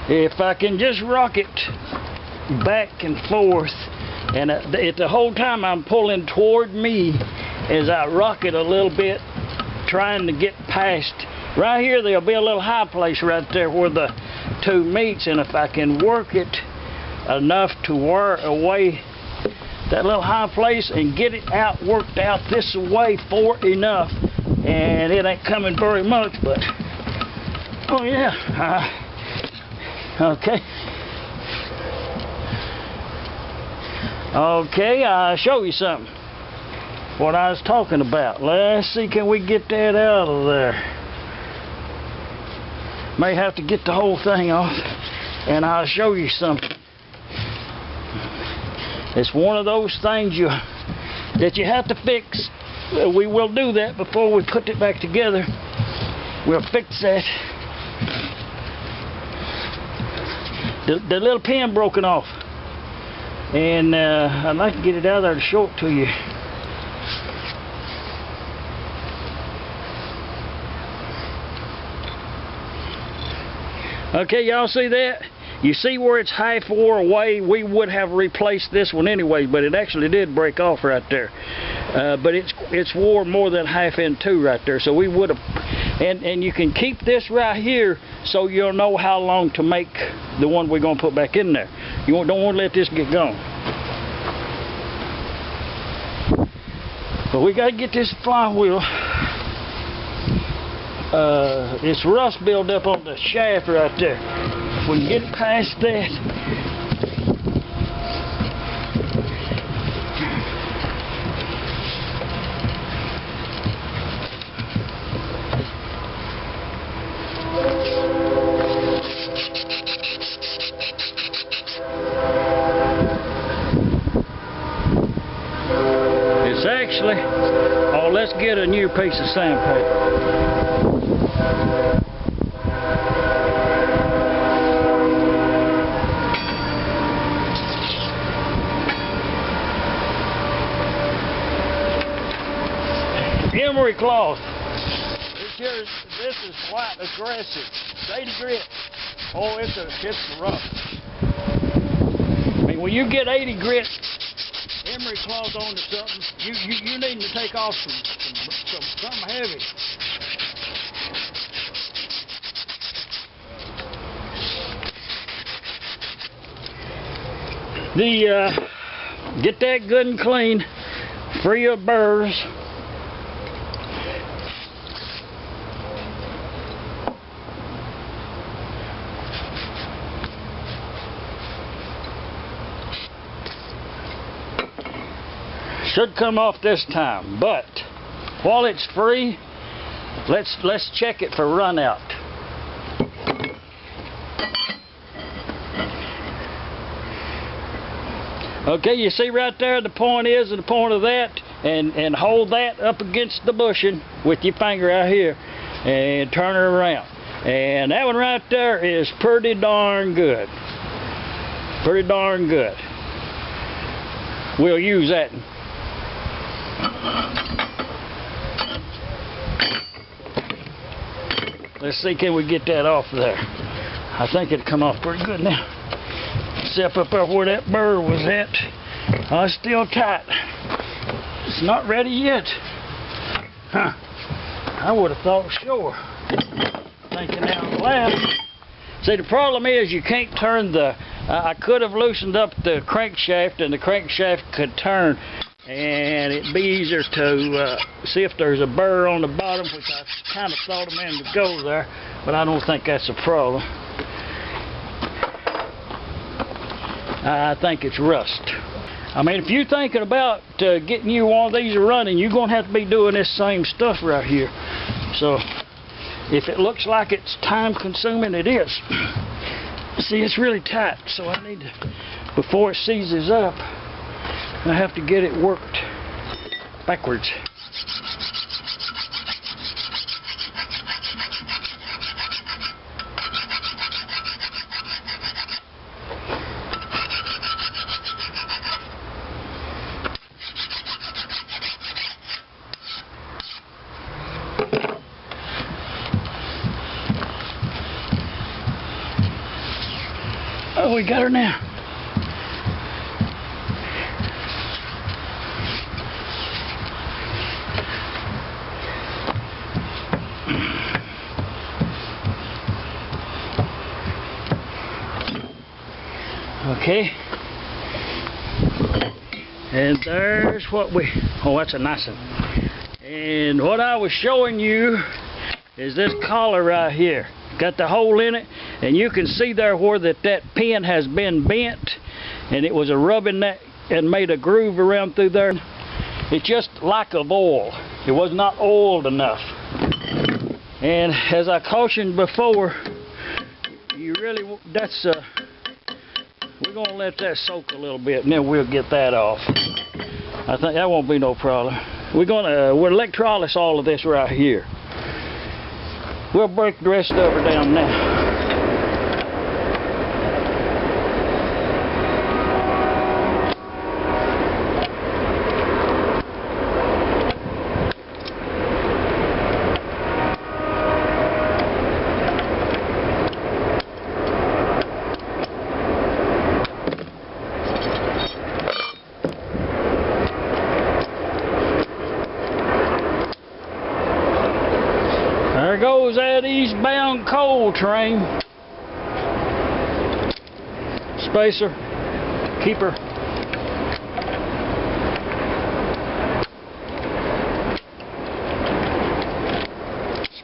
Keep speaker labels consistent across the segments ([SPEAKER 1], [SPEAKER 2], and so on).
[SPEAKER 1] if I can just rock it back and forth, and the whole time I'm pulling toward me as I rock it a little bit, trying to get past. Right here there'll be a little high place right there where the two meets, and if I can work it enough to wear away that little high place and get it worked out this way for enough, and it ain't coming very much, but oh yeah. Okay, I'll show you something. What I was talking about. Let's see, can we get that out of there? May have to get the whole thing off, and I'll show you something. It's one of those things that you have to fix. We will do that before we put it back together. We'll fix that. The little pin broken off, and I'd like to get it out of there to show it to you. Okay, y'all see that? You see where it's half wore away? We would have replaced this one anyway, but it actually did break off right there. But it's wore more than half in two right there, so we would have. And you can keep this right here so you'll know how long to make the one we're going to put back in there. You don't want to let this get gone. But we got to get this flywheel. It's rust built up on the shaft right there. If we can get it past that. It's actually, oh, let's get a new piece of sandpaper. Emery cloth. This is quite aggressive. 80 grit. Oh, it's rough. I mean, when you get 80 grit emery cloth onto something, you need to take off something heavy. Get that good and clean, free of burrs. Should come off this time, but while it's free, let's check it for run out. Okay, you see right there the point is, and the point of that, and hold that up against the bushing with your finger out here and turn it around. And that one right there is pretty darn good. Pretty darn good. We'll use that. Let's see, can we get that off there? I think it'll come off pretty good now. Except up there where that burr was at. Oh, it's still tight. It's not ready yet. Huh. I would have thought sure. Thinking out loud. See, the problem is you can't turn the... I could have loosened up the crankshaft, and the crankshaft could turn. And it'd be easier to see if there's a burr on the bottom, which I kind of thought a man would go there, but I don't think that's a problem. I think it's rust. I mean, if you're thinking about getting you one of these running, you're going to have to be doing this same stuff right here. So, if it looks like it's time consuming, it is. See, it's really tight, so I need to, before it seizes up, I have to get it worked backwards. Oh, we got her now. Okay. And there's what we, oh, that's a nice one. And what I was showing you is this collar right here. Got the hole in it, and you can see there where that pin has been bent, and it was a rubbing that and made a groove around through there. It's just lack of oil. It was not oiled enough. And as I cautioned before, you really, that's we're gonna let that soak a little bit, and then we'll get that off. I think that won't be no problem. We'll electrolyze all of this right here. We'll break the rest of her down now. There goes that eastbound coal train. Spacer, keeper.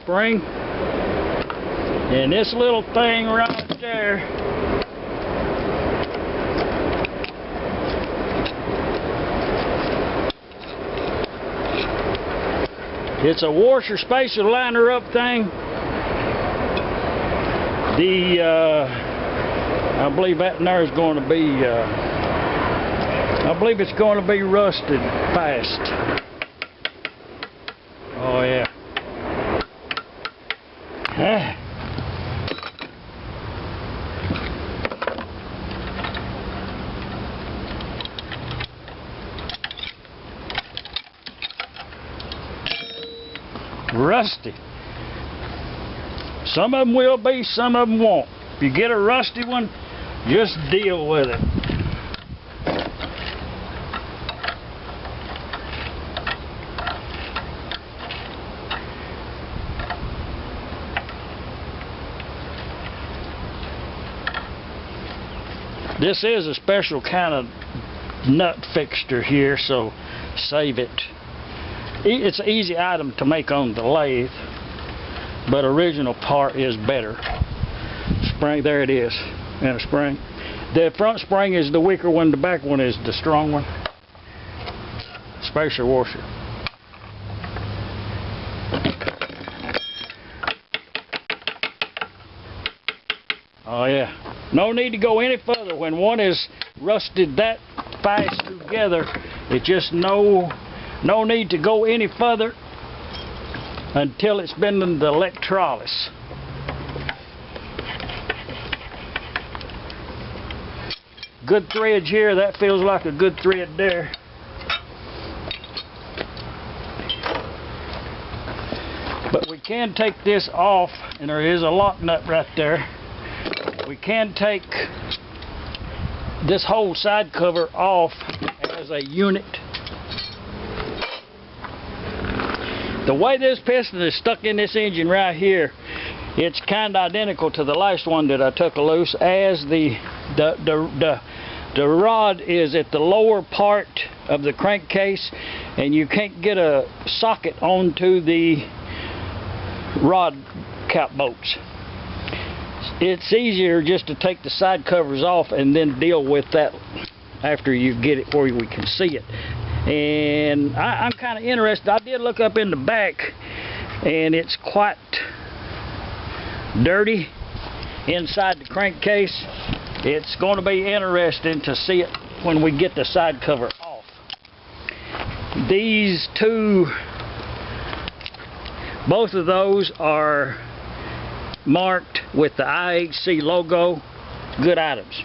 [SPEAKER 1] Spring. And this little thing right there. It's a washer spacer liner up thing. I believe that in there is going to be, I believe it's going to be rusted fast. Oh yeah. Rusty. Some of them will be, some of them won't. If you get a rusty one, just deal with it. This is a special kind of nut fixture here, so save it. It's an easy item to make on the lathe, but original part is better. Spring, there it is, and a spring. The front spring is the weaker one, the back one is the strong one. Spacer washer. Oh yeah, no need to go any further. When one is rusted that fast together, it just no need to go any further until it's been in the electrolysis. Good threads here, that feels like a good thread there. But we can take this off, and there is a lock nut right there. We can take this whole side cover off as a unit. The way this piston is stuck in this engine right here, it's kind of identical to the last one that I took loose, as the rod is at the lower part of the crankcase, and you can't get a socket onto the rod cap bolts. It's easier just to take the side covers off and then deal with that after you get it where we can see it. And I'm kind of interested. I did look up in the back, and it's quite dirty inside the crankcase. It's going to be interesting to see it when we get the side cover off. These two, both of those are marked with the IHC logo. Good items.